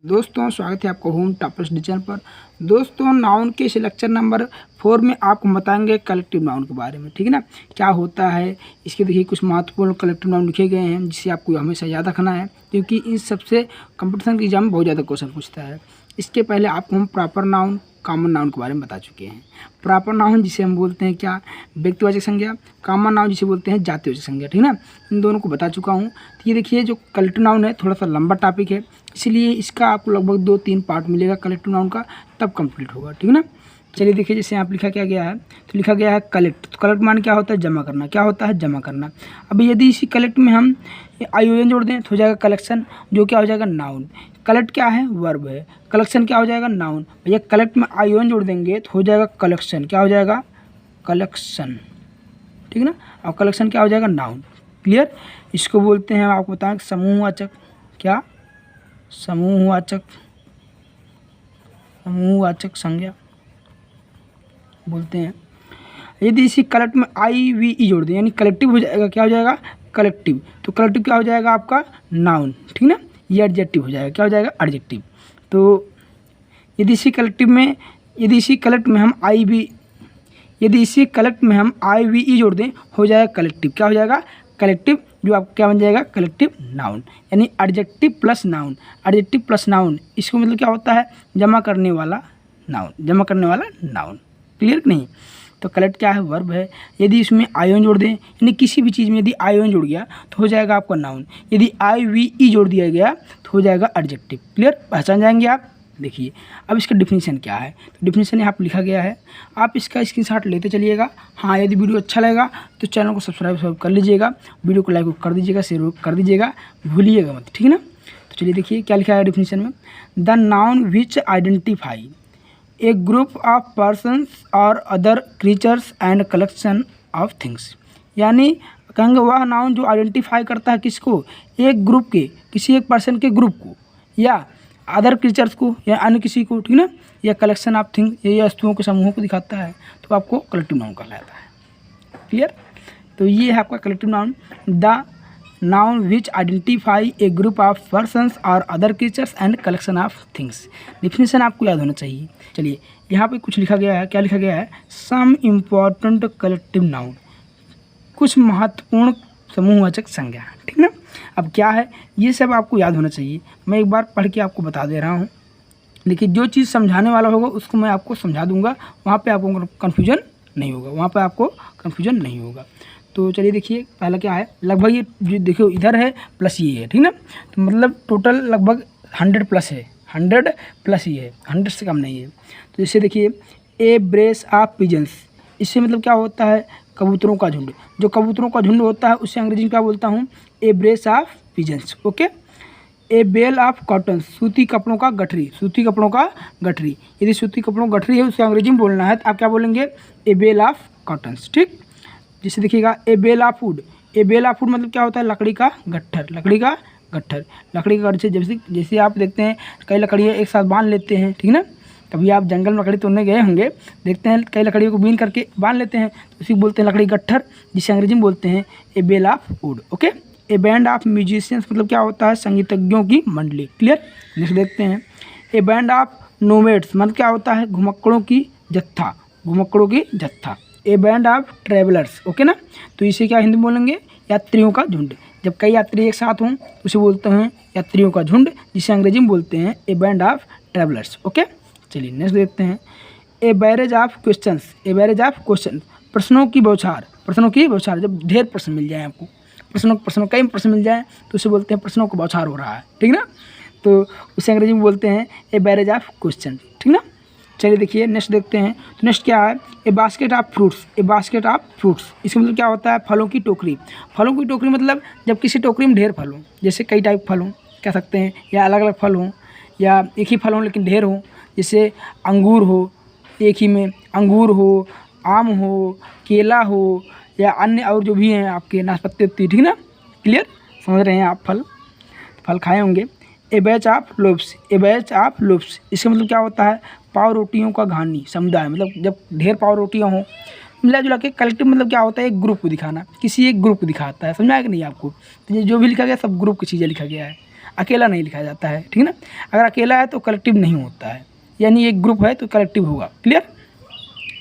दोस्तों स्वागत है आपको होम टॉपर्स डिचन पर। दोस्तों नाउन के इस लेक्चर नंबर 4 में आपको बताएंगे कलेक्टिव नाउन के बारे में, ठीक है ना। क्या होता है इसके देखिए कुछ महत्वपूर्ण कलेक्टिव नाउन लिखे गए हैं जिसे आपको हमेशा याद रखना है, क्योंकि इस सबसे कंपटीशन के एग्जाम में बहुत ज़्यादा क्वेश्चन पूछता है। इसके पहले आपको हम प्रॉपर नाउन कॉमन नाउन के बारे में बता चुके हैं। प्रॉपर नाउन जिसे हम बोलते हैं क्या, व्यक्तिवाचक संज्ञा। कॉमन नाउन जिसे बोलते हैं जातिवाचक संज्ञा, ठीक है ना। इन दोनों को बता चुका हूँ। तो ये देखिए जो कलेक्टिव नाउन है थोड़ा सा लंबा टॉपिक है, इसलिए इसका आपको लगभग 2-3 पार्ट मिलेगा कलेक्टिव नाउन का, तब कंप्लीट होगा, ठीक है ना। चलिए देखिए जैसे यहाँ लिखा क्या गया है, तो लिखा गया है कलेक्ट। तो कलेक्ट मान क्या होता है, जमा करना। क्या होता है, जमा करना। अभी यदि इसी कलेक्ट में हम आईओएन जोड़ दें तो हो जाएगा कलेक्शन, जो क्या हो जाएगा नाउन। कलेक्ट क्या है, वर्ब है। कलेक्शन क्या हो जाएगा, नाउन। भैया कलेक्ट में आईओएन जोड़ देंगे तो हो जाएगा कलेक्शन। क्या हो जाएगा, कलेक्शन, ठीक है ना। और कलेक्शन क्या हो जाएगा, नाउन। क्लियर। इसको बोलते हैं, आपको बताएं, समूहवाचक। क्या, समूहवाचक, समूहवाचक संज्ञा बोलते हैं। यदि इसी कलेक्ट में आई वी ई जोड़ दें यानी कलेक्टिव हो जाएगा। क्या हो जाएगा, कलेक्टिव। तो कलेक्टिव क्या हो जाएगा आपका, नाउन, ठीक ना। ये एडजेक्टिव हो जाएगा। क्या हो जाएगा, एडजेक्टिव। तो यदि इसी कलेक्टिव में, यदि इसी कलेक्ट में हम आई वी ई जोड़ दें हो जाएगा कलेक्टिव। क्या हो जाएगा, कलेक्टिव, जो आपको क्या बन जाएगा, कलेक्टिव नाउन। यानी adjective plus noun. Adjective plus noun, इसको मतलब क्या होता है, जमा करने वाला नाउन, जमा करने वाला नाउन। क्लियर कि नहीं। तो कलेक्ट क्या है, वर्ब है। यदि इसमें आयोन जोड़ दें यानी किसी भी चीज़ में यदि आयोन जुड़ गया तो हो जाएगा आपका नाउन। यदि आई वी ई जोड़ दिया गया तो हो जाएगा एडजेक्टिव। क्लियर, पहचान जाएंगे आप। देखिए अब इसका डिफिनीशन क्या है, तो डिफिनीशन यहाँ पर लिखा गया है, आप इसका स्क्रीनशॉट लेते चलिएगा। हाँ, यदि वीडियो अच्छा लगेगा तो चैनल को सब्सक्राइब कर लीजिएगा, वीडियो को लाइक कर दीजिएगा, शेयर कर दीजिएगा, भूलिएगा मत, ठीक है ना। तो चलिए देखिए क्या लिखा है डिफिनीशन में, the noun which identify a group of persons और other creatures and collection of things. यानी कहेंगे वह नाउन जो आइडेंटिफाई करता है किसको, एक ग्रुप के, किसी एक पर्सन के ग्रुप को, या अदर क्रीचर्स को, या अन्य किसी को, ठीक ना, या कलेक्शन ऑफ थिंग, ये वस्तुओं के समूहों को दिखाता है, तो आपको कलेक्टिव नाउन कहलाता है। क्लियर। तो ये है आपका collective noun, the noun which identify a group of persons और other creatures and collection of things. Definition आपको याद होना चाहिए। चलिए यहाँ पे कुछ लिखा गया है, क्या लिखा गया है, सम इम्पॉर्टेंट कलेक्टिव नाउन, कुछ महत्वपूर्ण समूहवाचक संज्ञा, ठीक ना। अब क्या है, ये सब आपको याद होना चाहिए। मैं एक बार पढ़ के आपको बता दे रहा हूँ, लेकिन जो चीज़ समझाने वाला होगा उसको मैं आपको समझा दूंगा, वहाँ पे आपको कन्फ्यूजन नहीं होगा, वहाँ पे आपको कन्फ्यूजन नहीं होगा। तो चलिए देखिए पहला क्या है, लगभग ये जो देखो इधर है प्लस ये है, ठीक ना। तो मतलब टोटल लगभग 100 प्लस है, 100 प्लस ये है, 100 से कम नहीं है। तो जैसे देखिए ए ब्रेस ऑफ पिजन्स, इससे मतलब क्या होता है, कबूतरों का झुंड। जो कबूतरों का झुंड होता है उससे अंग्रेजी में क्या बोलता हूँ, a brace of pigeons. Okay. A bale of cotton, सूती कपड़ों का गठरी, सूती कपड़ों का गठरी। यदि सूती कपड़ों का गठरी है उसे अंग्रेजी में बोलना है तो आप क्या बोलेंगे, ए बेल ऑफ कॉटन्स, ठीक। जैसे देखिएगा a bale of wood, a bale of wood मतलब क्या होता है, लकड़ी का गट्ठर, लकड़ी का गट्ठर, लकड़ी का गट्ठर। जैसे आप देखते हैं कई लकड़ियाँ एक साथ बांध लेते हैं, ठीक ना। कभी आप जंगल में लकड़ी तोड़ने गए होंगे, देखते हैं कई लकड़ियों को बीन करके बांध लेते हैं, तो उसी को बोलते हैं लकड़ी गट्ठर, जिसे अंग्रेजी में बोलते हैं a bale of wood. Okay. A band of musicians मतलब क्या होता है, संगीतज्ञों की मंडली। क्लियर। नेक्स्ट देखते हैं, ए बैंड ऑफ नोमैड्स मतलब क्या होता है, घुमक्कड़ों की जत्था, घुमक्कड़ों की जत्था। ए बैंड ऑफ ट्रैवलर्स, ओके ना। तो इसे क्या हिंदी में बोलेंगे, यात्रियों का झुंड। जब कई यात्री एक साथ हों उसे बोलते हैं यात्रियों का झुंड, जिसे अंग्रेजी में बोलते हैं a band of travellers. Okay. चलिए नेक्स्ट देखते हैं, a barrage of questions, a barrage of question, प्रश्नों की बौछार, प्रश्नों की बौछार। जब ढेर प्रश्न मिल जाए आपको, प्रश्नों कई प्रश्न मिल जाए तो उसे बोलते हैं प्रश्नों को बौछार हो रहा है, ठीक ना। तो उसे अंग्रेजी में बोलते हैं ए बैरेज ऑफ क्वेश्चन, ठीक ना। चलिए देखिए नेक्स्ट देखते हैं, तो नेक्स्ट क्या है, ए basket of fruits, A basket of fruits. इसका मतलब क्या होता है, फलों की टोकरी। फलों की टोकरी मतलब जब किसी टोकरी में ढेर फल हों, जैसे कई टाइप फल हों कह सकते हैं, या अलग अलग फल हों, या एक ही फल हों लेकिन ढेर हों। जैसे अंगूर हो, एक ही में अंगूर हो, आम हो, केला हो, या अन्य और जो भी हैं आपके नाशपाती, ठीक ना। क्लियर, समझ रहे हैं आप, फल खाए होंगे। A batch of loaves, a batch of loaves, इसका मतलब क्या होता है, पाव रोटियों का घानी समुदाय। मतलब जब ढेर पाव रोटियाँ हों, मिला जुला के कलेक्टिव मतलब क्या होता है, एक ग्रुप को दिखाना, किसी एक ग्रुप को दिखाता है। समझा है कि नहीं आपको। तो ये जो भी लिखा गया सब ग्रुप की चीज़ें लिखा गया है। अकेला नहीं लिखा जाता है, ठीक है ना। अगर अकेला है तो कलेक्टिव नहीं होता है, यानी एक ग्रुप है तो कलेक्टिव होगा। Clear.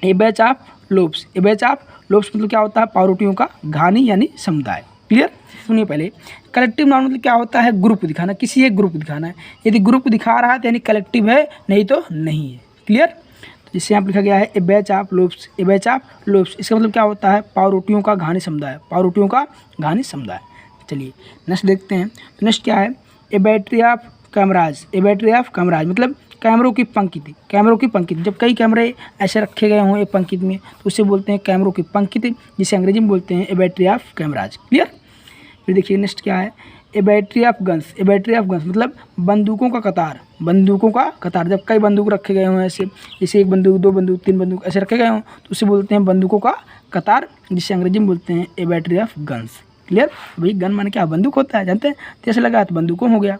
A batch of loaves, a batch of lobes मतलब क्या होता है, पावरोटियों का घानी यानी समुदाय। क्लियर। सुनिए पहले, कलेक्टिव नाउन मतलब क्या होता है, ग्रुप दिखाना, किसी एक ग्रुप दिखाना है। यदि ग्रुप दिखा रहा है तो यानी कलेक्टिव है, नहीं तो नहीं है। क्लियर। तो जिससे यहाँ लिखा गया है a batch of loaves, a batch of loaves, इसका मतलब क्या होता है, पावरोटियों का घानी समुदाय, पावरोटियों का घानी समुदाय। चलिए नेक्स्ट देखते हैं। तो नेक्स्ट क्या है, a battery of cameras, a battery of cameras मतलब कैमरों की पंक्ति, कैमरों की पंक्ति। जब कई कैमरे ऐसे रखे गए हों एक पंक्ति में तो उसे बोलते हैं कैमरों की पंक्ति, जिसे अंग्रेजी में बोलते हैं a battery of cameras. Clear. फिर देखिए नेक्स्ट क्या है, a battery of guns, a battery of guns मतलब बंदूकों का कतार, बंदूकों का कतार। जब कई बंदूक रखे गए हों ऐसे, जैसे एक बंदूक, दो बंदूक, तीन बंदूक ऐसे रखे गए हों तो उसे बोलते हैं बंदूकों का कतार, जिसे अंग्रेजी में बोलते हैं a battery of guns. Clear. भाई गन माने क्या, बंदूक होता है, जानते हैं, तो ऐसे लगा तो बंदूकों हो गया।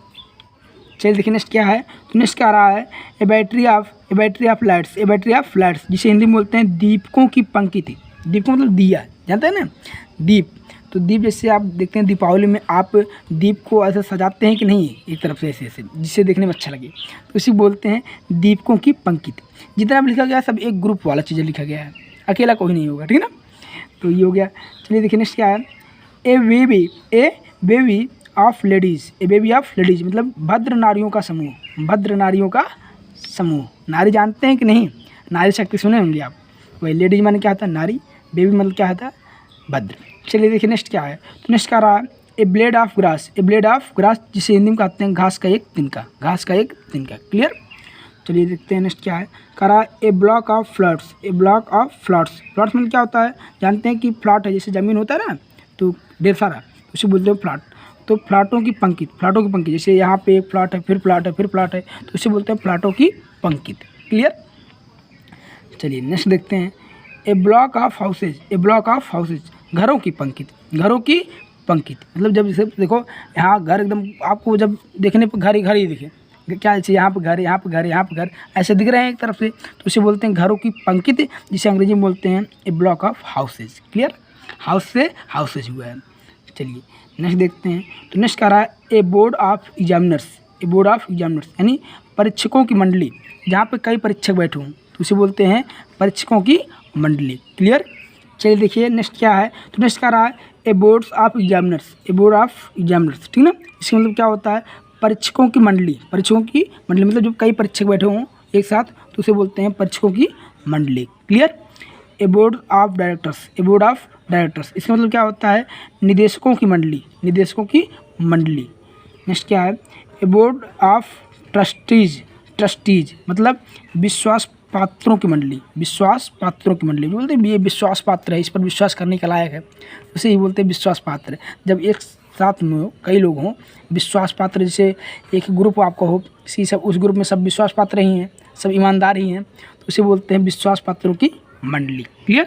चलिए देखिए नेक्स्ट क्या है, तो नेक्स्ट क्या आ रहा है, a battery of lights, a battery of lights जिसे हिंदी में बोलते हैं दीपकों की पंक्ति। दीपकों मतलब दिया, जानते हैं ना, दीप। तो दीप जैसे आप देखते हैं दीपावली में आप दीप को ऐसे सजाते हैं कि नहीं, एक तरफ से ऐसे ऐसे जिससे देखने में अच्छा लगे, तो उसी बोलते हैं दीपकों की पंक्ति। जितना भी लिखा गया सब एक ग्रुप वाला चीज़ें लिखा गया है, अकेला कोई नहीं होगा, ठीक है ना। तो ये हो गया। चलिए देखिए नेक्स्ट क्या है, a bevy of ladies, a bevy of ladies मतलब भद्र नारियों का समूह, भद्र नारियों का समूह। नारी जानते हैं कि नहीं, नारी शक्ति सुने होंगे आप। वही लेडीज माने क्या होता है, नारी, बेबी मतलब क्या होता है, भद्र। चलिए देखिए नेक्स्ट क्या है, तो नेक्स्ट क्या रहा है, a blade of grass, a blade of grass जिसे हिंदी में कहते हैं घास का एक तिनका, घास का एक तिनका। क्लियर। चलिए देखते हैं नेक्स्ट क्या है, करा a block of flats, a block of flats, flats मतलब क्या होता है, जानते हैं कि फ्लैट है, जैसे ज़मीन होता है ना तो ढेर सारा, उसे बोलते हैं फ्लैट। तो फ्लैटों की पंक्ति, फ्लैटों की पंक्ति, जैसे यहाँ पे एक फ्लैट है, फिर फ्लैट है, फिर फ्लैट है, तो उसे बोलते हैं फ्लैटों की पंक्ति। क्लियर। चलिए नेक्स्ट देखते हैं, a block of houses, a block of houses घरों की पंक्ति, घरों की पंक्ति मतलब जब जैसे देखो यहाँ घर एकदम आपको जब देखने पर घर ही दिखे, क्या जैसे यहाँ पे घर, यहाँ पे घर, यहाँ पे घर ऐसे दिख रहे हैं एक तरफ से, तो उसे बोलते हैं घरों की पंक्ति, जिसे अंग्रेजी में बोलते हैं a block of houses. Clear. House से हाउसेज हुआ है। चलिए नेक्स्ट देखते हैं, तो नेक्स्ट क्या रहा है, a board of examiners, a board of examiners यानी परीक्षकों की मंडली, जहाँ पे कई परीक्षक बैठे हों तो उसे बोलते हैं परीक्षकों की मंडली। क्लियर। चलिए देखिए नेक्स्ट क्या है, तो नेक्स्ट क्या रहा है, a boards of examiners, a board of examiners, ठीक ना। इसका मतलब क्या होता है, परीक्षकों की मंडली, परीक्षकों की मंडली मतलब जब कई परीक्षक बैठे हों एक साथ तो उसे बोलते हैं परीक्षकों की मंडली। Clear. A board of directors, A board of directors इसका मतलब क्या होता है, निदेशकों की मंडली, निदेशकों की मंडली। नेक्स्ट क्या है, a board of trustees, trustees मतलब विश्वास पात्रों की मंडली, विश्वास पात्रों की मंडली बोलते हैं ये विश्वास पात्र है, इस पर विश्वास करने के लायक है, उसे ही बोलते हैं विश्वास पात्र। जब एक साथ में हो, कई लोग हों, विश्वास पात्र, जैसे एक ग्रुप आपका हो, किसी सब उस ग्रुप में सब विश्वास पात्र ही हैं, सब ईमानदार ही हैं, तो उसे बोलते हैं विश्वास पात्रों की मंडली। क्लियर।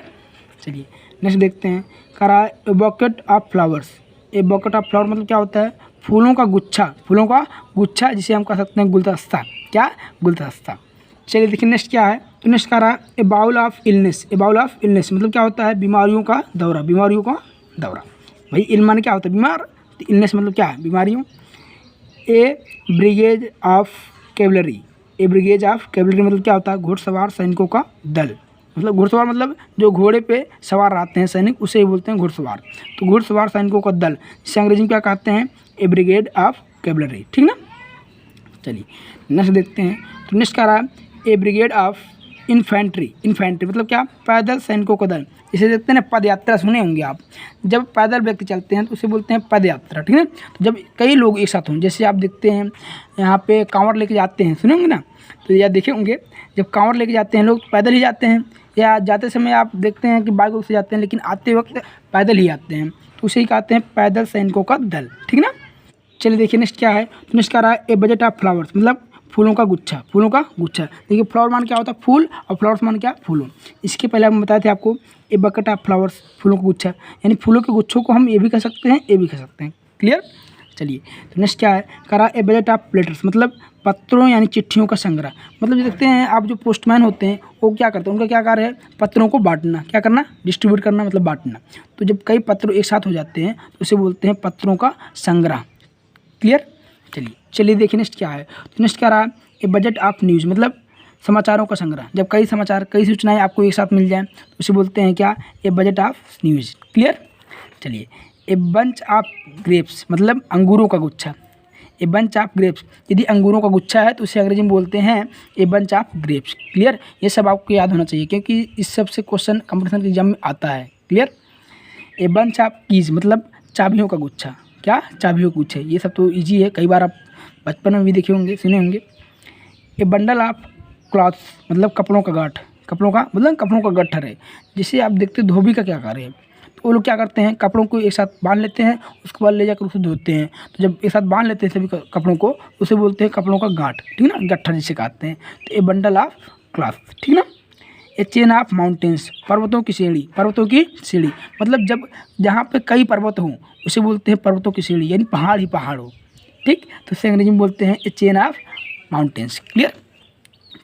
चलिए नेक्स्ट देखते हैं, करा a bucket of flowers, a bucket of flower मतलब क्या होता है, फूलों का गुच्छा, फूलों का गुच्छा जिसे हम कह सकते हैं गुलदस्ता, क्या, गुलदस्ता। चलिए देखिए नेक्स्ट क्या है, तो नेक्स्ट कह रहा है a bout of illness, a bout of illness मतलब क्या होता है, बीमारियों का दौरा, बीमारियों का दौरा। भाई इल माने क्या होता है, बीमार, तो इलनेस मतलब क्या है, बीमारियों। A brigade of cavalry, a brigade of cavalry मतलब क्या होता है, घुड़सवार सैनिकों का दल, मतलब घुड़सवार मतलब जो घोड़े पे सवार रहते हैं सैनिक, उसे ही बोलते हैं घुड़सवार। तो घुड़सवार सैनिकों का दल, जिसे अंग्रेजी में क्या कहते हैं, ए ब्रिगेड ऑफ कैवलरी, ठीक ना। चलिए नेक्स्ट देखते हैं, तो नेक्स्ट क्या रहा है, ए ब्रिगेड ऑफ इन्फेंट्री, इन्फेंट्री मतलब क्या, पैदल सैनिकों का दल। इसे देखते हैं ना, पद यात्रा सुने होंगे आप, जब पैदल व्यक्ति चलते हैं तो उसे बोलते हैं पद यात्रा, ठीक है। तो जब कई लोग एक साथ हों, जैसे आप देखते हैं यहाँ पे कांवड़ लेके जाते हैं, सुने होंगे ना, तो या देखे होंगे जब कांवड़ लेके जाते हैं लोग पैदल ही जाते हैं, या जाते समय आप देखते हैं कि बाइक से जाते हैं, लेकिन आते वक्त पैदल ही आते हैं, तो उसे ही कहते हैं पैदल सैनिकों का दल, ठीक ना। चलिए देखिए नेक्स्ट क्या है, तो नेक्स्ट क्या रहा है, ए बजट ऑफ फ्लावर्स मतलब फूलों का गुच्छा, फूलों का गुच्छा। देखिए फ्लावर मान क्या होता है, फूल, और फ्लावर्स मान क्या, फूलों। इसके पहले हम बताए थे आपको, ए बकेट ऑफ फ्लावर्स फूलों का गुच्छा, यानी फूलों के गुच्छों को हम ये भी कह सकते हैं, ये भी कह सकते हैं। क्लियर। चलिए तो नेक्स्ट क्या है, करा ए बजट ऑफ लेटर्स मतलब पत्रों यानी चिट्ठियों का संग्रह। मतलब जो देखते हैं आप, जो पोस्टमैन होते हैं वो क्या करते हैं, उनका क्या कार्य है, पत्रों को बांटना, क्या करना, डिस्ट्रीब्यूट करना मतलब बांटना। तो जब कई पत्र एक साथ हो जाते हैं तो उसे बोलते हैं पत्रों का संग्रह। क्लियर। चलिए चलिए देखिए नेक्स्ट क्या है। तो नेक्स्ट क्या रहा, ए बजट ऑफ न्यूज़ मतलब समाचारों का संग्रह। जब कई समाचार कई सूचनाएं आपको एक साथ मिल जाएं तो उसे बोलते हैं क्या, ए बजट ऑफ न्यूज़। क्लियर। चलिए, ए बंच ऑफ ग्रेप्स मतलब अंगूरों का गुच्छा। ए बंच ऑफ ग्रेप्स यदि अंगूरों का गुच्छा है तो उसे अंग्रेजी में बोलते हैं a bunch of grapes. Clear. ये सब आपको याद होना चाहिए क्योंकि इस सब से क्वेश्चन कंपटीशन के एग्जाम में आता है। Clear. A bunch of keys मतलब चाबियों का गुच्छा। क्या, चाबियों का गुच्छा। ये सब तो ईजी है, कई बार आप बचपन में भी देखे होंगे, सुने होंगे। ए बंडल ऑफ क्लॉथ्स मतलब कपड़ों का गांठ। कपड़ों का मतलब कपड़ों का गट्ठर है। जिसे आप देखते हैं धोबी का क्या कार्य है, तो वो लोग क्या करते हैं, कपड़ों को एक साथ बांध लेते हैं, उसके बाद ले जाकर उसे धोते हैं। तो जब एक साथ बांध लेते हैं सभी कपड़ों को, उसे बोलते हैं कपड़ों का गांठ। ठीक ना, गट्ठर जिसे कहते हैं। तो ए बंडल ऑफ क्लॉथ। ठीक ना। ए चेन ऑफ माउंटेन्स पर्वतों की सीढ़ी। पर्वतों की सीढ़ी मतलब जब जहाँ पे कई पर्वत हों उसे बोलते हैं पर्वतों की सीढ़ी, यानी पहाड़ ही पहाड़ हो। ठीक, तो उसे अंग्रेजी में बोलते हैं ए चेन ऑफ माउंटेन्स। क्लियर।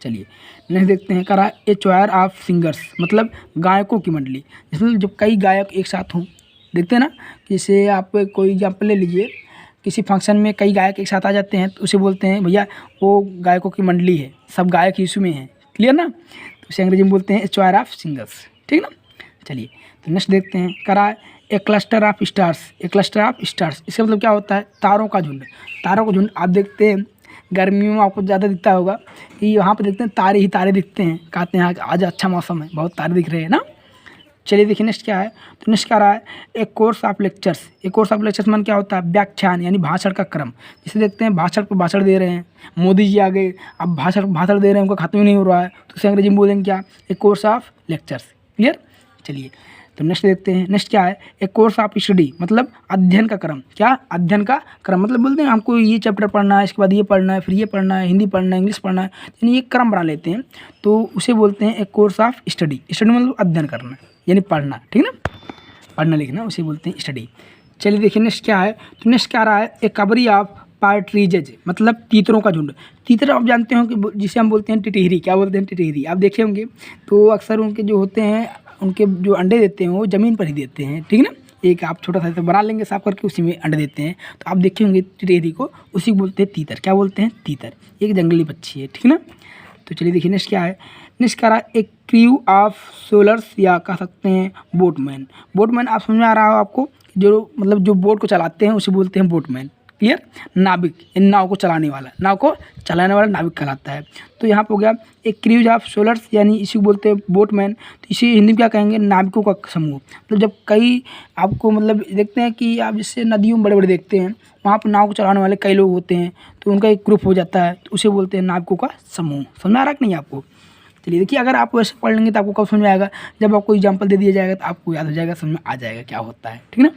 चलिए नेक्स्ट देखते हैं, करा ए चॉयर ऑफ सिंगर्स मतलब गायकों की मंडली। जिसमें जब कई गायक एक साथ हों, देखते हैं ना, जैसे आप कोई एग्जाम्पल ले लीजिए, किसी फंक्शन में कई गायक एक साथ आ जाते हैं तो उसे बोलते हैं भैया वो गायकों की मंडली है, सब गायक यीशु में हैं। क्लियर ना, तो उसे अंग्रेजी में बोलते हैं चॉयर ऑफ सिंगर्स। ठीक ना। चलिए तो नेक्स्ट देखते हैं, करा ए cluster of stars. A cluster of stars इसका मतलब क्या होता है, तारों का झुंड। तारों का झुंड आप देखते हैं गर्मियों में आपको ज़्यादा दिखता होगा कि वहाँ पे देखते हैं तारे ही तारे दिखते हैं, कहते हैं आज अच्छा मौसम है, बहुत तारे दिख रहे हैं ना। चलिए देखिए नेक्स्ट क्या है। तो नेक्स्ट क्या रहा है, एक कोर्स ऑफ लेक्चर्स। एक कोर्स ऑफ लेक्चर्स मन क्या होता है, व्याख्यान यानी भाषण का क्रम। जिसे देखते हैं भाषण पर भाषण दे रहे हैं, मोदी जी आ गए, अब भाषण भाषण दे रहे हैं, उनका खत्म ही नहीं हो रहा है, तो उसे अंग्रेजी में बोलेंगे क्या, एक कोर्स ऑफ लेक्चर्स। क्लियर। चलिए तो नेक्स्ट देखते हैं, नेक्स्ट क्या है, एक कोर्स ऑफ स्टडी मतलब अध्ययन का क्रम। क्या, अध्ययन का क्रम मतलब बोलते हैं हमको ये चैप्टर पढ़ना है, इसके बाद ये पढ़ना है, फिर ये पढ़ना है, हिंदी पढ़ना है, इंग्लिश पढ़ना है, यानी एक क्रम बना लेते हैं तो उसे बोलते हैं एक कोर्स ऑफ स्टडी। स्टडी मतलब अध्ययन करना यानी पढ़ना। ठीक ना, पढ़ना लिखना, उसे बोलते हैं स्टडी। चलिए देखिए नेक्स्ट क्या है। तो नेक्स्ट क्या रहा है, एक कबरी ऑफ पार्ट्रीजेज मतलब तीतरों का झुंड। तीतर आप जानते हो कि जिसे हम बोलते हैं टिटहरी। क्या बोलते हैं, टिटहरी। आप देखे होंगे तो अक्सर उनके जो होते हैं, उनके जो अंडे देते हैं वो ज़मीन पर ही देते हैं। ठीक ना, एक आप छोटा सा बना लेंगे साफ करके, उसी में अंडे देते हैं। तो आप देखे होंगे टिटहरी को, उसी को बोलते हैं तीतर। क्या बोलते हैं, तीतर। एक जंगली पक्षी है। ठीक ना। तो चलिए देखिए नेक्स्ट क्या है। नेक्स्ट क्या रहा, एक क्रू ऑफ सोलर्स या कह सकते हैं बोटमैन। बोटमैन आप समझ में आ रहा हो आपको, जो मतलब जो बोट को चलाते हैं उसे बोलते हैं बोटमैन। क्लियर। नाविक नाव को चलाने वाला, नाव को चलाने वाला नाविक कहलाता है। तो यहाँ पर हो गया एक क्रूज ऑफ सोलर्स यानी इसी को बोलते हैं बोटमैन। तो इसी हिंदी में क्या कहेंगे, नाविकों का समूह। मतलब जब कई आपको मतलब देखते हैं कि आप जिससे नदियों में बड़े बड़े देखते हैं, वहाँ पर नाव को चलाने वाले कई लोग होते हैं, तो उनका एक ग्रुप हो जाता है, तो उसे बोलते हैं नाविकों का समूह। समझ में आ रहा कि नहीं आपको। चलिए देखिए, अगर आप वैसे पढ़ लेंगे तो आपको कब समझ में आएगा, जब आपको एग्जाम्पल दे दिया जाएगा तो आपको याद हो जाएगा, समझ में आ जाएगा क्या होता है। ठीक ना।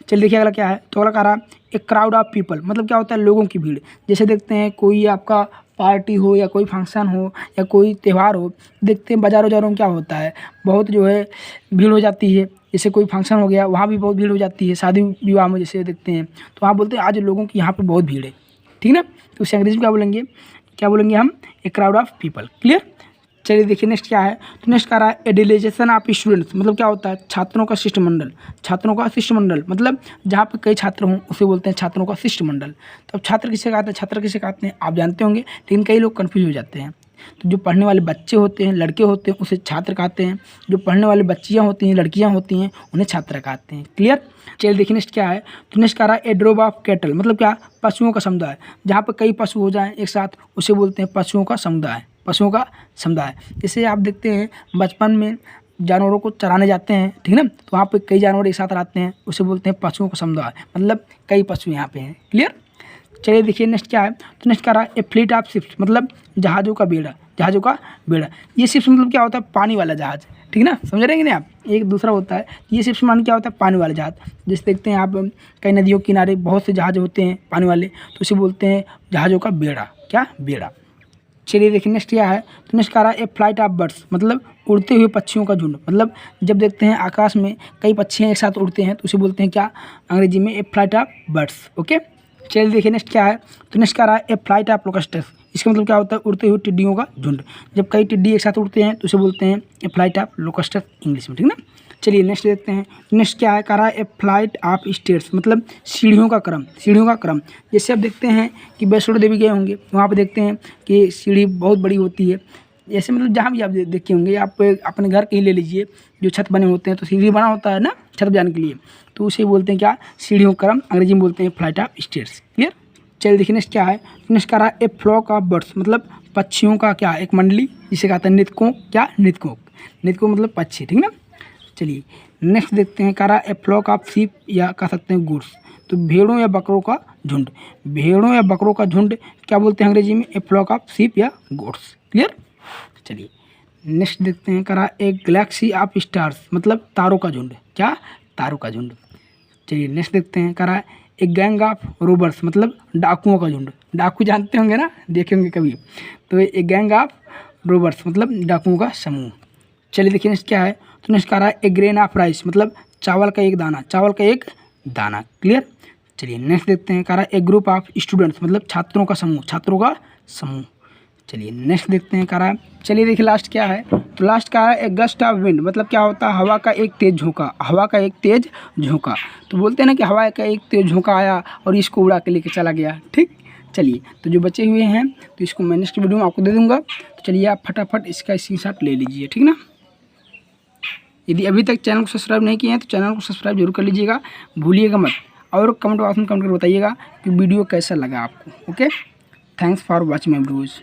चलिए देखिए अगला क्या है। तो अगला कह रहा एक क्राउड ऑफ पीपल मतलब क्या होता है, लोगों की भीड़। जैसे देखते हैं कोई आपका पार्टी हो या कोई फंक्शन हो या कोई त्यौहार हो, देखते हैं बाज़ारों वजारों में क्या होता है, बहुत जो है भीड़ हो जाती है। जैसे कोई फंक्शन हो गया, वहाँ भी बहुत भीड़ हो जाती है। शादी विवाह में जैसे देखते हैं तो वहाँ बोलते हैं आज लोगों की यहाँ पर बहुत भीड़ है। ठीक ना, तो उसे अंग्रेजी में क्या बोलेंगे हम, a crowd of people. Clear. चलिए देखिए नेक्स्ट क्या है। तो नेक्स्ट क्या रहा है, ए डेलीगेशन ऑफ स्टूडेंट्स मतलब क्या होता है, छात्रों का शिष्टमंडल। छात्रों का शिष्टमंडल मतलब जहाँ पे कई छात्र हों उसे बोलते हैं छात्रों का शिष्टमंडल। तो अब छात्र किसे कहते हैं, छात्र किसे कहते हैं आप जानते होंगे, लेकिन कई लोग कन्फ्यूज हो जाते हैं। तो जो पढ़ने वाले बच्चे होते हैं, लड़के होते हैं, उसे छात्र कहते हैं। जो पढ़ने वाली बच्चियाँ होती हैं, लड़कियाँ होती हैं, उन्हें छात्र कहते हैं। क्लियर। चलिए देखिए नेक्स्ट क्या है। तो नेक्स्ट क्या रहा है, ए ड्रोव ऑफ कैटल मतलब क्या, पशुओं का समुदाय। जहाँ पर कई पशु हो जाएँ एक साथ उसे बोलते हैं पशुओं का समुदाय। पशुओं का समुदाय। जैसे आप देखते हैं बचपन में जानवरों को चराने जाते हैं, ठीक ना, तो वहाँ पे कई जानवर एक साथ रहते हैं, उसे बोलते हैं पशुओं का समुदाय। मतलब कई पशु यहाँ पे हैं। क्लियर। चलिए देखिए नेक्स्ट क्या है। तो नेक्स्ट क्या रहा है, ए फ्लीट ऑफ शिप्स मतलब जहाज़ों का बेड़ा। जहाज़ों का बेड़ा, ये शिप्स मतलब क्या होता है, पानी वाला जहाज़। ठीक ना, समझ रहे हैं कि नहीं आप। एक दूसरा होता है ये शिप्स मान क्या होता है, पानी वाला जहाज़। जैसे देखते हैं आप कई नदियों के किनारे बहुत से जहाज़ होते हैं पानी वाले, तो उसे बोलते हैं जहाज़ों का बेड़ा। क्या, बेड़ा। चलिए देखिए नेक्स्ट क्या है। तो नेक्स्ट क्या रहा है, ए फ्लाइट ऑफ बर्ड्स मतलब उड़ते हुए पक्षियों का झुंड। मतलब जब देखते हैं आकाश में कई पक्षी एक साथ उड़ते हैं तो उसे बोलते हैं क्या, अंग्रेजी में ए फ्लाइट ऑफ बर्ड्स। ओके। चलिए देखिए नेक्स्ट क्या है। तो नेक्स्ट क्या रहा है, ए फ्लाइट ऑफ लोकस्टस। इसका मतलब क्या होता है, उड़ते हुए टिड्डियों का झुंड। जब कई टिड्डी एक साथ उड़ते हैं तो उसे बोलते हैं ए फ्लाइट ऑफ लोकस्ट इंग्लिश में, ठीक ना। चलिए नेक्स्ट देखते हैं। नेक्स्ट क्या है, कह रहा है ए फ्लाइट ऑफ स्टेयर्स, मतलब सीढ़ियों का क्रम, सीढ़ियों का क्रम। जैसे आप देखते हैं कि वैष्णो देवी गए होंगे, वहाँ पे देखते हैं कि सीढ़ी बहुत बड़ी होती है। ऐसे मतलब जहाँ भी आप देखे होंगे, आप अपने घर के ही ले लीजिए, जो छत बने होते हैं तो सीढ़ी बना होता है ना छत पर जाने के लिए, तो उसे बोलते हैं क्या, सीढ़ियों का क्रम, अंग्रेजी में बोलते हैं फ्लाइट ऑफ स्टेयर्स। क्लियर। चलिए देखिए नेक्स्ट क्या है, नेक्स्ट कह रहा है ए फ्लॉक ऑफ बर्ड्स, मतलब पक्षियों का क्या, एक मंडली, जिसे कहते हैं नृतकों, क्या नृतकों, नृतकों मतलब पक्षी, ठीक ना। चलिए नेक्स्ट देखते हैं, कह रहा है ए फ्लॉक ऑफ शीप, या कह सकते हैं गुड्स, तो भेड़ों या बकरों का झुंड, भेड़ों या बकरों का झुंड क्या बोलते हैं अंग्रेजी में, ए फ्लॉक ऑफ शीप या गोट्स। क्लियर। चलिए नेक्स्ट देखते हैं, कह रहा है ए गैलेक्सी ऑफ स्टार्स, मतलब तारों का झुंड, क्या तारों का झुंड। चलिए नेक्स्ट देखते हैं, कह रहा है ए गैंग ऑफ रोबर्स, मतलब डाकुओं का झुंड, डाकू जानते होंगे ना, देखे होंगे कभी, तो ए गैंग ऑफ रोबर्स मतलब डाकुओं का समूह। चलिए देखिए नेक्स्ट क्या है, तो नेक्स्ट कह रहा है ए ग्रेन ऑफ राइस, मतलब चावल का एक दाना, चावल का एक दाना। क्लियर। चलिए नेक्स्ट देखते हैं, कह रहा है ए ग्रुप ऑफ स्टूडेंट्स, मतलब छात्रों का समूह, छात्रों का समूह। चलिए नेक्स्ट देखते हैं, कह रहा है, चलिए देखिए लास्ट क्या है, तो लास्ट क्या है ए गस्ट ऑफ विंड, मतलब क्या होता है, हवा का एक तेज झोंका, हवा का एक तेज झोंका। तो बोलते हैं ना कि हवा का एक तेज झोंका आया और इसको उड़ा के लेके चला गया। ठीक। चलिए तो जो बचे हुए हैं तो इसको मैं नेक्स्ट वीडियो में आपको दे दूंगा, तो चलिए आप फटाफट इसका स्क्रीनशॉट ले लीजिए, ठीक ना। यदि अभी तक चैनल को सब्सक्राइब नहीं किए हैं तो चैनल को सब्सक्राइब जरूर कर लीजिएगा, भूलिएगा मत, और कमेंट बॉक्स में कमेंट कर बताइएगा कि वीडियो कैसा लगा आपको। Okay, thanks for watching my videos.